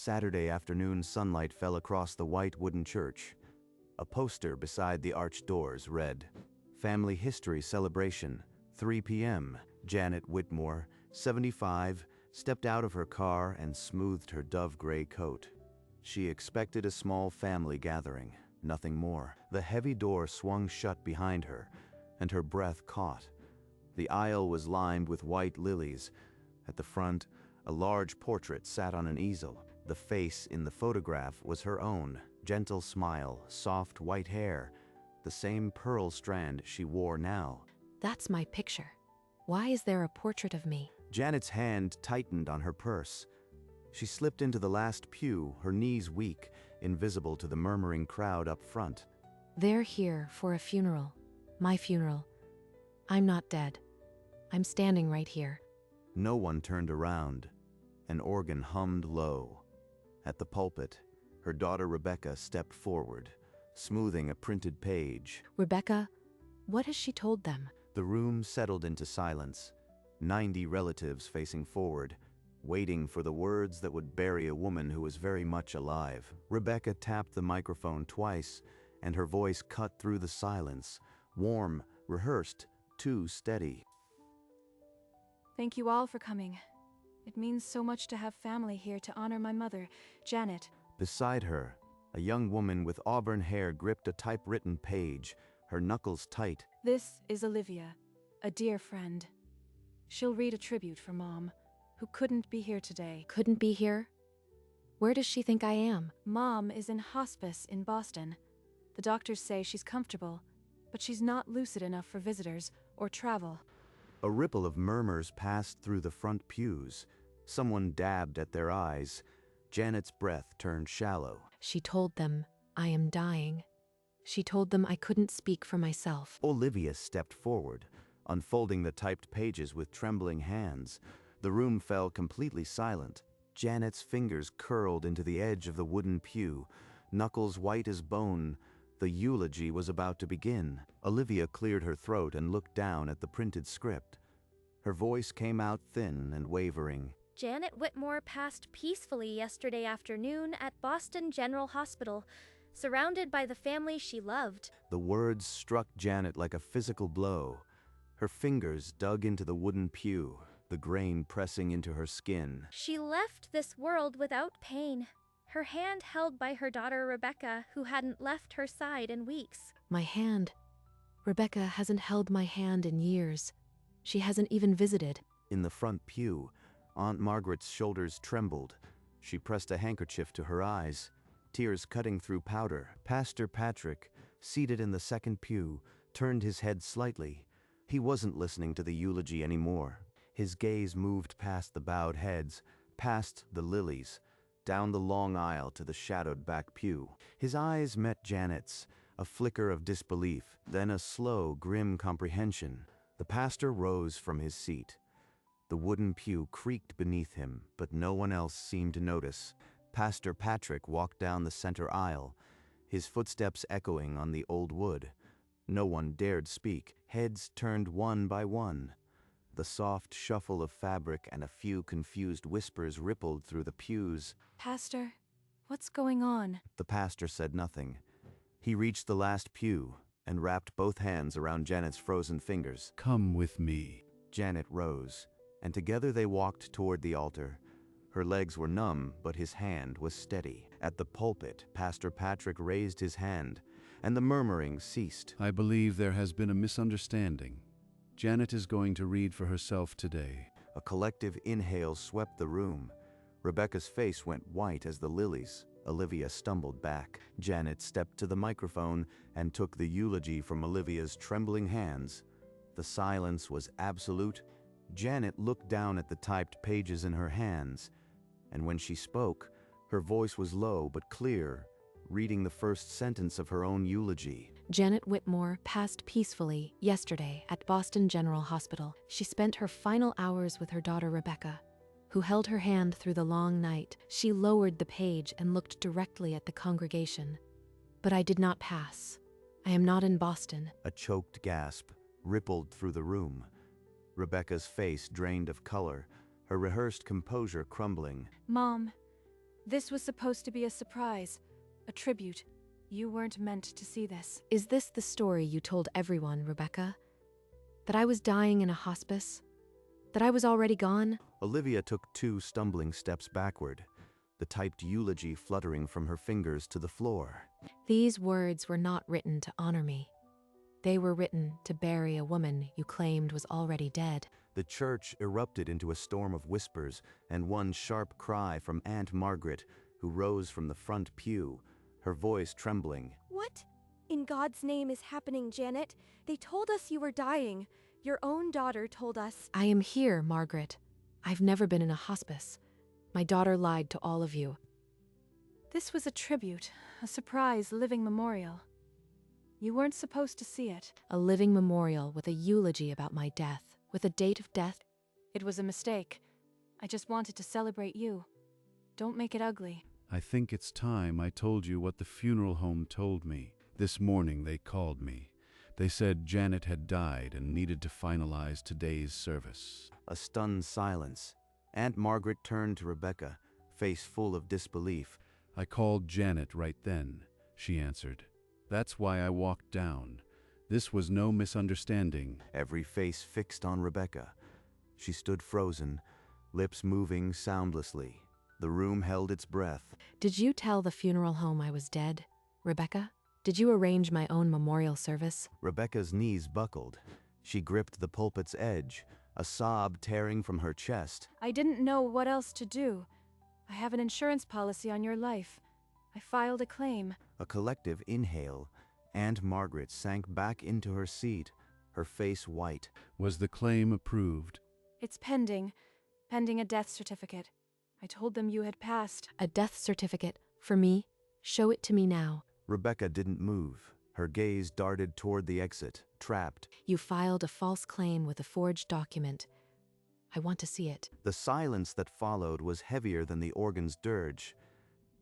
Saturday afternoon sunlight fell across the white wooden church. A poster beside the arched doors read, "Family History Celebration, 3 p.m. Janet Whitmore, 75, stepped out of her car and smoothed her dove-gray coat. She expected a small family gathering, nothing more. The heavy door swung shut behind her, and her breath caught. The aisle was lined with white lilies. At the front, a large portrait sat on an easel. The face in the photograph was her own, gentle smile, soft white hair, the same pearl strand she wore now. That's my picture. Why is there a portrait of me? Janet's hand tightened on her purse. She slipped into the last pew, her knees weak, invisible to the murmuring crowd up front. They're here for a funeral. My funeral. I'm not dead. I'm standing right here. No one turned around. An organ hummed low. At the pulpit, her daughter Rebecca stepped forward, smoothing a printed page. Rebecca, what has she told them? The room settled into silence. 90 relatives facing forward, waiting for the words that would bury a woman who was very much alive. Rebecca tapped the microphone twice, and her voice cut through the silence, warm, rehearsed, too steady. Thank you all for coming. It means so much to have family here to honor my mother, Janet. Beside her, a young woman with auburn hair gripped a typewritten page, her knuckles tight. This is Olivia, a dear friend. She'll read a tribute for Mom, who couldn't be here today. Couldn't be here? Where does she think I am? Mom is in hospice in Boston. The doctors say she's comfortable, but she's not lucid enough for visitors or travel. A ripple of murmurs passed through the front pews. Someone dabbed at their eyes. Janet's breath turned shallow. She told them I am dying. She told them I couldn't speak for myself. Olivia stepped forward, unfolding the typed pages with trembling hands. The room fell completely silent. Janet's fingers curled into the edge of the wooden pew, knuckles white as bone. The eulogy was about to begin. Olivia cleared her throat and looked down at the printed script. Her voice came out thin and wavering. Janet Whitmore passed peacefully yesterday afternoon at Boston General Hospital, surrounded by the family she loved. The words struck Janet like a physical blow. Her fingers dug into the wooden pew, the grain pressing into her skin. She left this world without pain, her hand held by her daughter Rebecca, who hadn't left her side in weeks. My hand. Rebecca hasn't held my hand in years. She hasn't even visited. In the front pew, Aunt Margaret's shoulders trembled. She pressed a handkerchief to her eyes, tears cutting through powder. Pastor Patrick, seated in the second pew, turned his head slightly. He wasn't listening to the eulogy anymore. His gaze moved past the bowed heads, past the lilies, down the long aisle to the shadowed back pew. His eyes met Janet's, a flicker of disbelief, then a slow, grim comprehension. The pastor rose from his seat. The wooden pew creaked beneath him, but no one else seemed to notice. Pastor Patrick walked down the center aisle, his footsteps echoing on the old wood. No one dared speak. Heads turned one by one. The soft shuffle of fabric and a few confused whispers rippled through the pews. Pastor, what's going on? The pastor said nothing. He reached the last pew and wrapped both hands around Janet's frozen fingers. Come with me. Janet rose, and together they walked toward the altar. Her legs were numb, but his hand was steady. At the pulpit, Pastor Patrick raised his hand, and the murmuring ceased. I believe there has been a misunderstanding. Janet is going to read for herself today. A collective inhale swept the room. Rebecca's face went white as the lilies. Olivia stumbled back. Janet stepped to the microphone and took the eulogy from Olivia's trembling hands. The silence was absolute. Janet looked down at the typed pages in her hands, and when she spoke, her voice was low but clear, reading the first sentence of her own eulogy. Janet Whitmore passed peacefully yesterday at Boston General Hospital. She spent her final hours with her daughter Rebecca, who held her hand through the long night. She lowered the page and looked directly at the congregation. But I did not pass. I am not in Boston. A choked gasp rippled through the room. Rebecca's face drained of color, her rehearsed composure crumbling. Mom, This was supposed to be a surprise, a tribute. You weren't meant to see this. Is this the story you told everyone, Rebecca? That I was dying in a hospice? That I was already gone? Olivia took 2 stumbling steps backward, the typed eulogy fluttering from her fingers to the floor. These words were not written to honor me. They were written to bury a woman you claimed was already dead. The church erupted into a storm of whispers and one sharp cry from Aunt Margaret, who rose from the front pew, her voice trembling. What in God's name is happening, Janet? They told us you were dying. Your own daughter told us. I am here, Margaret. I've never been in a hospice. My daughter lied to all of you. This was a tribute, a surprise living memorial. You weren't supposed to see it. A living memorial with a eulogy about my death, with a date of death. It was a mistake. I just wanted to celebrate you. Don't make it ugly. I think it's time I told you what the funeral home told me. This morning they called me. They said Janet had died and needed to finalize today's service. A stunned silence. Aunt Margaret turned to Rebecca, face full of disbelief. I called Janet right then, she answered. That's why I walked down. This was no misunderstanding. Every face fixed on Rebecca. She stood frozen, lips moving soundlessly. The room held its breath. Did you tell the funeral home I was dead, Rebecca? Did you arrange my own memorial service? Rebecca's knees buckled. She gripped the pulpit's edge, a sob tearing from her chest. I didn't know what else to do. I have an insurance policy on your life. I filed a claim. A collective inhale. Aunt Margaret sank back into her seat, her face white. Was the claim approved? It's pending a death certificate. I told them you had passed. A death certificate? For me? Show it to me now. Rebecca didn't move. Her gaze darted toward the exit, trapped. You filed a false claim with a forged document. I want to see it. The silence that followed was heavier than the organ's dirge.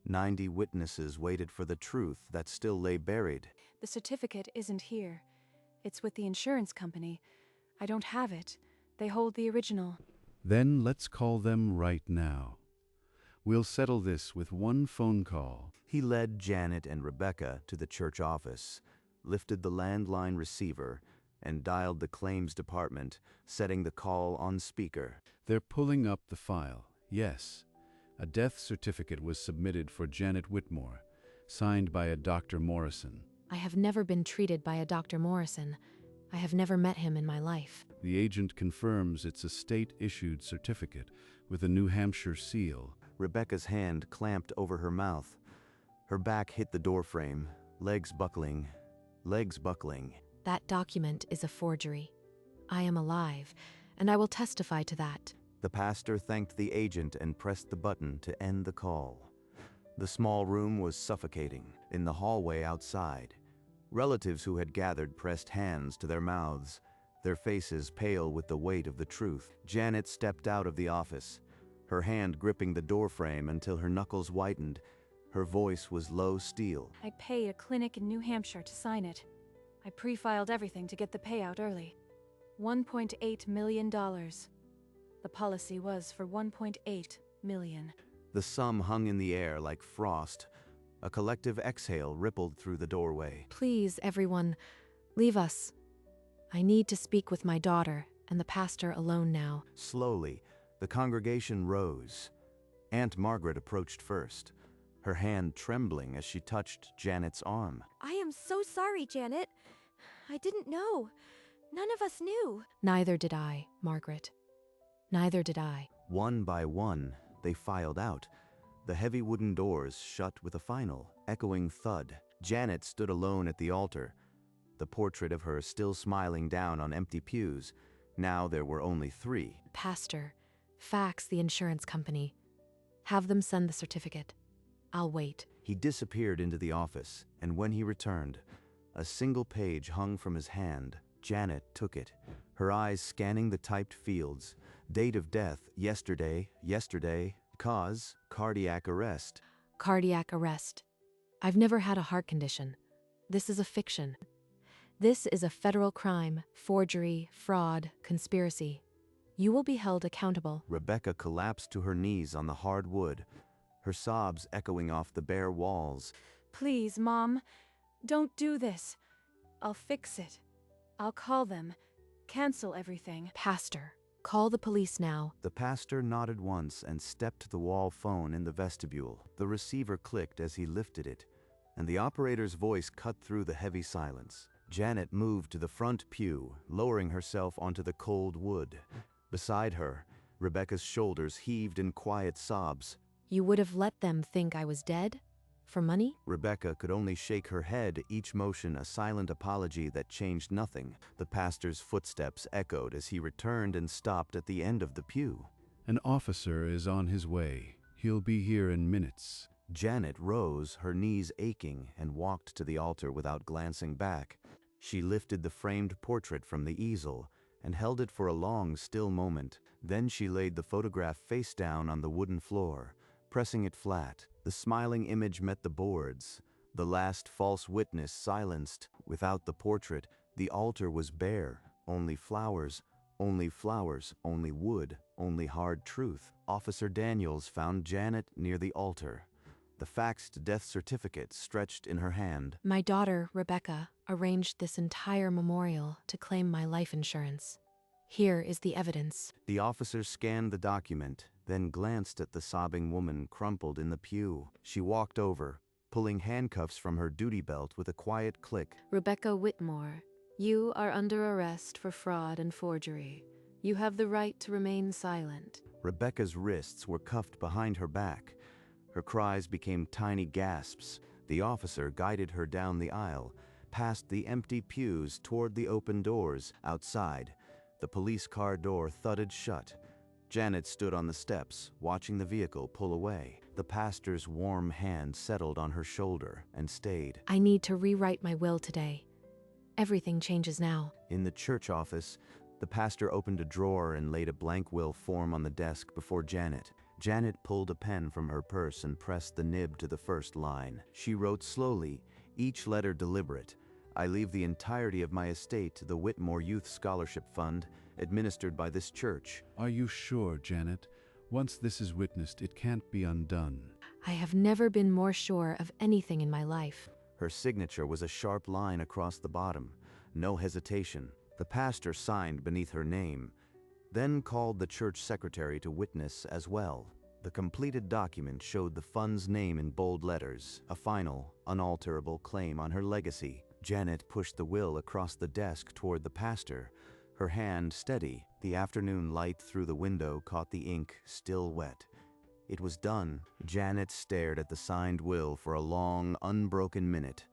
90 witnesses waited for the truth that still lay buried. The certificate isn't here. It's with the insurance company. I don't have it. They hold the original. Then let's call them right now. We'll settle this with one phone call. He led Janet and Rebecca to the church office, lifted the landline receiver, and dialed the claims department, setting the call on speaker. They're pulling up the file. Yes. A death certificate was submitted for Janet Whitmore, signed by a Dr. Morrison. I have never been treated by a Dr. Morrison. I have never met him in my life. The agent confirms it's a state-issued certificate with a New Hampshire seal. Rebecca's hand clamped over her mouth. Her back hit the doorframe, legs buckling. That document is a forgery. I am alive, and I will testify to that. The pastor thanked the agent and pressed the button to end the call. The small room was suffocating. In the hallway outside, relatives who had gathered pressed hands to their mouths, their faces pale with the weight of the truth. Janet stepped out of the office, her hand gripping the doorframe until her knuckles whitened. Her voice was low steel. I paid a clinic in New Hampshire to sign it. I pre-filed everything to get the payout early. $1.8 million. The policy was for $1.8 million. The sum hung in the air like frost. A collective exhale rippled through the doorway. Please, everyone, leave us. I need to speak with my daughter and the pastor alone now. Slowly, the congregation rose. Aunt Margaret approached first, her hand trembling as she touched Janet's arm. I am so sorry, Janet. I didn't know. None of us knew. Neither did I, Margaret. Neither did I. One by one, they filed out. The heavy wooden doors shut with a final, echoing thud. Janet stood alone at the altar, the portrait of her still smiling down on empty pews. Now there were only 3. Pastor, fax the insurance company. Have them send the certificate. I'll wait. He disappeared into the office, and when he returned, a single page hung from his hand. Janet took it, her eyes scanning the typed fields. Date of death, yesterday, cause, cardiac arrest. Cardiac arrest. I've never had a heart condition. This is a fiction. This is a federal crime, forgery, fraud, conspiracy. You will be held accountable. Rebecca collapsed to her knees on the hard wood, her sobs echoing off the bare walls. Please, Mom, don't do this. I'll fix it. I'll call them. Cancel everything. Pastor, call the police now. The pastor nodded once and stepped to the wall phone in the vestibule. The receiver clicked as he lifted it, and the operator's voice cut through the heavy silence. Janet moved to the front pew, lowering herself onto the cold wood. Beside her, Rebecca's shoulders heaved in quiet sobs. You would have let them think I was dead? For money? Rebecca could only shake her head, each motion a silent apology that changed nothing. The pastor's footsteps echoed as he returned and stopped at the end of the pew. An officer is on his way. He'll be here in minutes. Janet rose, her knees aching, and walked to the altar without glancing back. She lifted the framed portrait from the easel and held it for a long, still moment. Then she laid the photograph face down on the wooden floor, pressing it flat. The smiling image met the boards, the last false witness silenced. Without the portrait, the altar was bare. Only flowers, only wood, only hard truth. Officer Daniels found Janet near the altar, the faxed death certificate stretched in her hand. My daughter, Rebecca, arranged this entire memorial to claim my life insurance. Here is the evidence. The officer scanned the document, then glanced at the sobbing woman crumpled in the pew. She walked over, pulling handcuffs from her duty belt with a quiet click. Rebecca Whitmore, you are under arrest for fraud and forgery. You have the right to remain silent. Rebecca's wrists were cuffed behind her back. Her cries became tiny gasps. The officer guided her down the aisle, past the empty pews toward the open doors. Outside, the police car door thudded shut. Janet stood on the steps, watching the vehicle pull away. The pastor's warm hand settled on her shoulder and stayed. I need to rewrite my will today. Everything changes now. In the church office, the pastor opened a drawer and laid a blank will form on the desk before Janet. Janet pulled a pen from her purse and pressed the nib to the first line. She wrote slowly, each letter deliberate. I leave the entirety of my estate to the Whitmore Youth Scholarship Fund, administered by this church. Are you sure, Janet? Once this is witnessed, it can't be undone. I have never been more sure of anything in my life. Her signature was a sharp line across the bottom. No hesitation. The pastor signed beneath her name, then called the church secretary to witness as well. The completed document showed the fund's name in bold letters, a final, unalterable claim on her legacy. Janet pushed the will across the desk toward the pastor, her hand steady. The afternoon light through the window caught the ink, still wet. It was done. Janet stared at the signed will for a long, unbroken minute.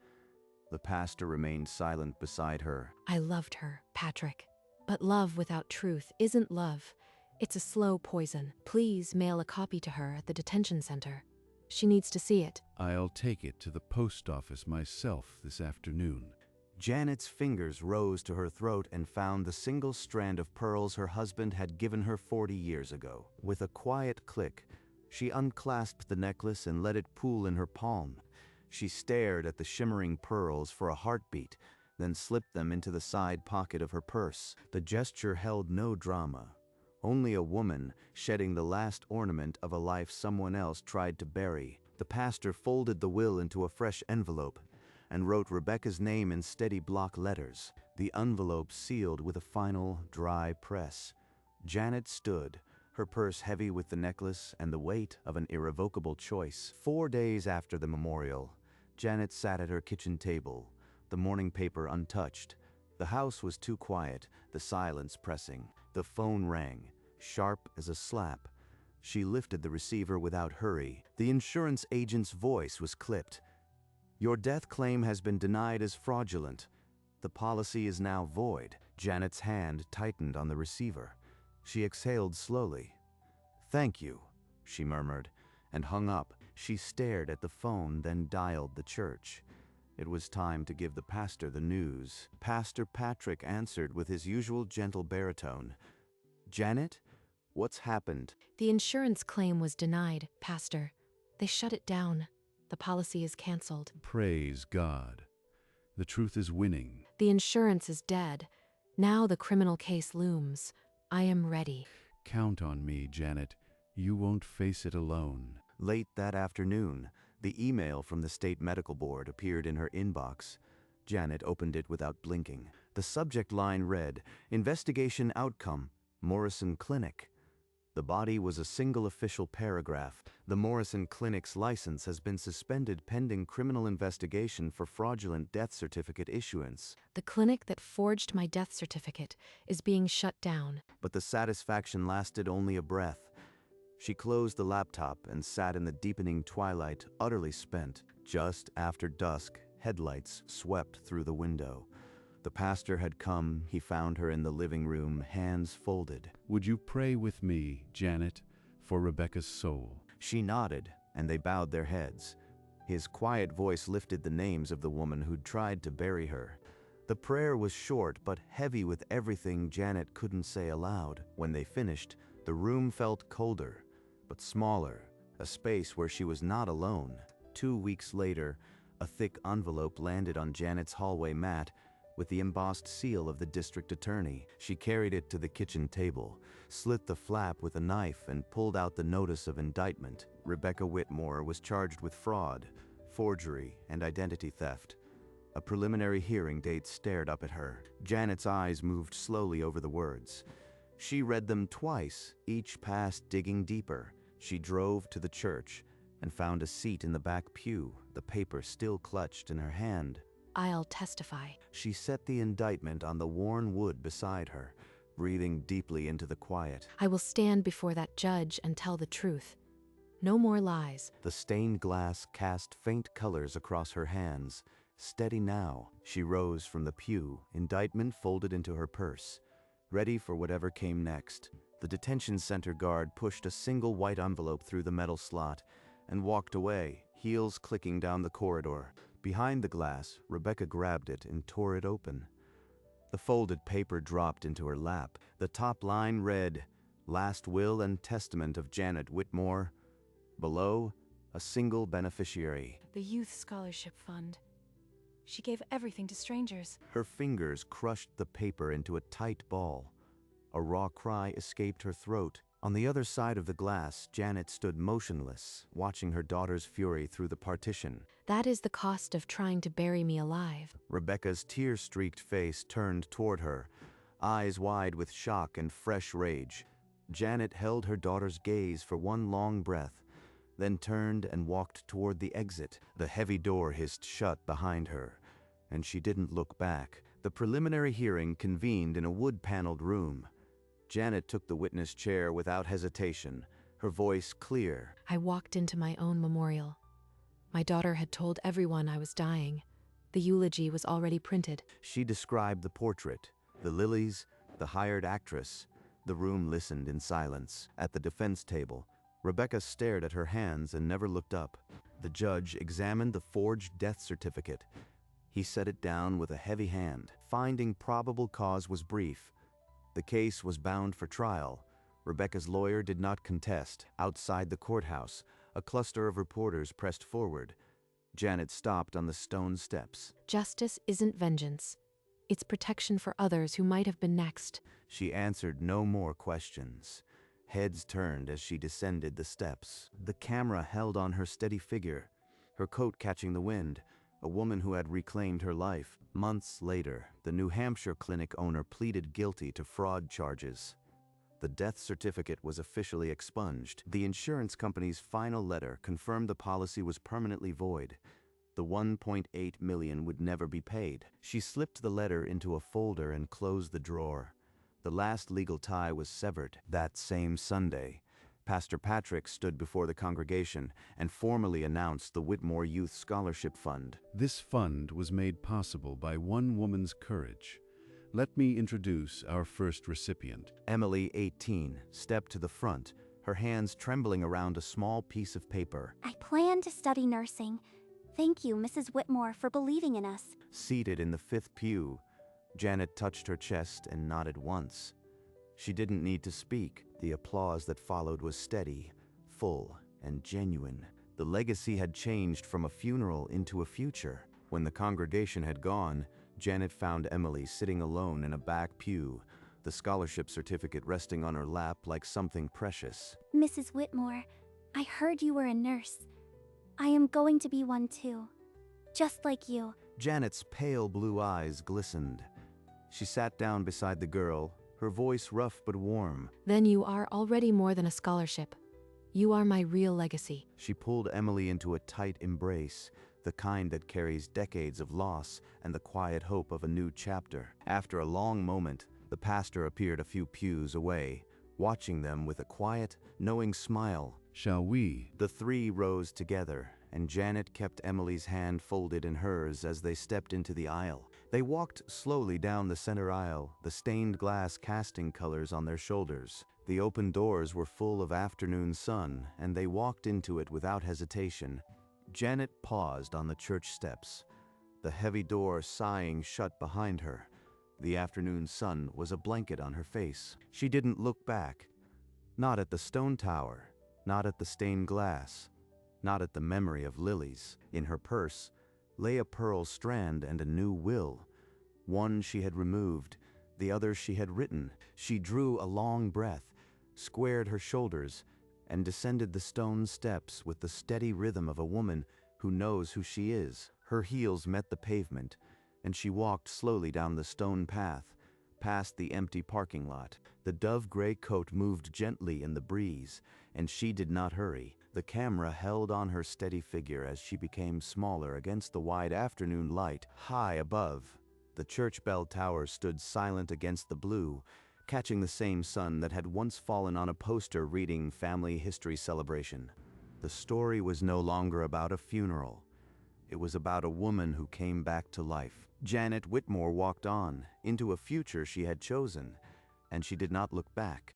The pastor remained silent beside her. I loved her, Patrick. But love without truth isn't love. It's a slow poison. Please mail a copy to her at the detention center. She needs to see it. I'll take it to the post office myself this afternoon. Janet's fingers rose to her throat and found the single strand of pearls her husband had given her 40 years ago. With a quiet click, she unclasped the necklace and let it pool in her palm. She stared at the shimmering pearls for a heartbeat, then slipped them into the side pocket of her purse. The gesture held no drama. Only a woman shedding the last ornament of a life someone else tried to bury. The pastor folded the will into a fresh envelope and wrote Rebecca's name in steady block letters. The envelope sealed with a final, dry press. Janet stood, her purse heavy with the necklace and the weight of an irrevocable choice. 4 days after the memorial, Janet sat at her kitchen table, the morning paper untouched. The house was too quiet, the silence pressing. The phone rang, sharp as a slap. She lifted the receiver without hurry. The insurance agent's voice was clipped. Your death claim has been denied as fraudulent. The policy is now void. Janet's hand tightened on the receiver. She exhaled slowly. Thank you, she murmured, and hung up. She stared at the phone, then dialed the church. It was time to give the pastor the news. Pastor Patrick answered with his usual gentle baritone. Janet, what's happened? The insurance claim was denied, Pastor. They shut it down. The policy is canceled. Praise God. The truth is winning. The insurance is dead. Now the criminal case looms. I am ready. Count on me, Janet. You won't face it alone. Late that afternoon, the email from the state medical board appeared in her inbox. Janet opened it without blinking. The subject line read, "Investigation Outcome, Morrison Clinic." The body was a single official paragraph. The Morrison Clinic's license has been suspended pending criminal investigation for fraudulent death certificate issuance. The clinic that forged my death certificate is being shut down. But the satisfaction lasted only a breath. She closed the laptop and sat in the deepening twilight, utterly spent. Just after dusk, headlights swept through the window. The pastor had come. He found her in the living room, hands folded. Would you pray with me, Janet, for Rebecca's soul? She nodded, and they bowed their heads. His quiet voice lifted the names of the woman who'd tried to bury her. The prayer was short but heavy with everything Janet couldn't say aloud. When they finished, the room felt colder, but smaller, a space where she was not alone. 2 weeks later, a thick envelope landed on Janet's hallway mat with the embossed seal of the district attorney. She carried it to the kitchen table, slit the flap with a knife, and pulled out the notice of indictment. Rebecca Whitmore was charged with fraud, forgery, and identity theft. A preliminary hearing date stared up at her. Janet's eyes moved slowly over the words. She read them twice, each pass digging deeper. She drove to the church and found a seat in the back pew, the paper still clutched in her hand. I'll testify. She set the indictment on the worn wood beside her, breathing deeply into the quiet. I will stand before that judge and tell the truth. No more lies. The stained glass cast faint colors across her hands. Steady now. She rose from the pew, indictment folded into her purse, ready for whatever came next. The detention center guard pushed a single white envelope through the metal slot and walked away, heels clicking down the corridor. Behind the glass, Rebecca grabbed it and tore it open. The folded paper dropped into her lap. The top line read, "Last will and testament of Janet Whitmore." Below, a single beneficiary. The Youth Scholarship Fund. She gave everything to strangers. Her fingers crushed the paper into a tight ball. A raw cry escaped her throat. On the other side of the glass, Janet stood motionless, watching her daughter's fury through the partition. That is the cost of trying to bury me alive. Rebecca's tear-streaked face turned toward her, eyes wide with shock and fresh rage. Janet held her daughter's gaze for one long breath, then turned and walked toward the exit. The heavy door hissed shut behind her, and she didn't look back. The preliminary hearing convened in a wood-paneled room. Janet took the witness chair without hesitation, her voice clear. I walked into my own memorial. My daughter had told everyone I was dying. The eulogy was already printed. She described the portrait, the lilies, the hired actress. The room listened in silence. At the defense table, Rebecca stared at her hands and never looked up. The judge examined the forged death certificate. He set it down with a heavy hand. Finding probable cause was brief. The case was bound for trial. Rebecca's lawyer did not contest. Outside the courthouse, a cluster of reporters pressed forward. Janet stopped on the stone steps. Justice isn't vengeance. It's protection for others who might have been next. She answered no more questions. Heads turned as she descended the steps. The camera held on her steady figure, her coat catching the wind, a woman who had reclaimed her life. Months later, the New Hampshire clinic owner pleaded guilty to fraud charges. The death certificate was officially expunged. The insurance company's final letter confirmed the policy was permanently void. The $1.8 million would never be paid. She slipped the letter into a folder and closed the drawer. The last legal tie was severed. That same Sunday, Pastor Patrick stood before the congregation and formally announced the Whitmore Youth Scholarship Fund. This fund was made possible by one woman's courage. Let me introduce our first recipient. Emily, 18, stepped to the front, her hands trembling around a small piece of paper. I plan to study nursing. Thank you, Mrs. Whitmore, for believing in us. Seated in the fifth pew, Janet touched her chest and nodded once. She didn't need to speak. The applause that followed was steady, full, and genuine. The legacy had changed from a funeral into a future. When the congregation had gone, Janet found Emily sitting alone in a back pew, the scholarship certificate resting on her lap like something precious. Mrs. Whitmore, I heard you were a nurse. I am going to be one too. Just like you. Janet's pale blue eyes glistened. She sat down beside the girl, her voice rough but warm. Then you are already more than a scholarship. You are my real legacy. She pulled Emily into a tight embrace, the kind that carries decades of loss and the quiet hope of a new chapter. After a long moment, the pastor appeared a few pews away, watching them with a quiet, knowing smile. Shall we? The three rose together, and Janet kept Emily's hand folded in hers as they stepped into the aisle. They walked slowly down the center aisle, the stained glass casting colors on their shoulders. The open doors were full of afternoon sun, and they walked into it without hesitation. Janet paused on the church steps, the heavy door sighing shut behind her. The afternoon sun was a blanket on her face. She didn't look back. Not at the stone tower, not at the stained glass, not at the memory of lilies. In her purse lay a pearl strand and a new will. One she had removed, the other she had written. She drew a long breath, squared her shoulders, and descended the stone steps with the steady rhythm of a woman who knows who she is. Her heels met the pavement, and she walked slowly down the stone path, past the empty parking lot. The dove-gray coat moved gently in the breeze, and she did not hurry. The camera held on her steady figure as she became smaller against the wide afternoon light. High above, the church bell tower stood silent against the blue, catching the same sun that had once fallen on a poster reading Family History Celebration. The story was no longer about a funeral. It was about a woman who came back to life. Janet Whitmore walked on, into a future she had chosen, and she did not look back.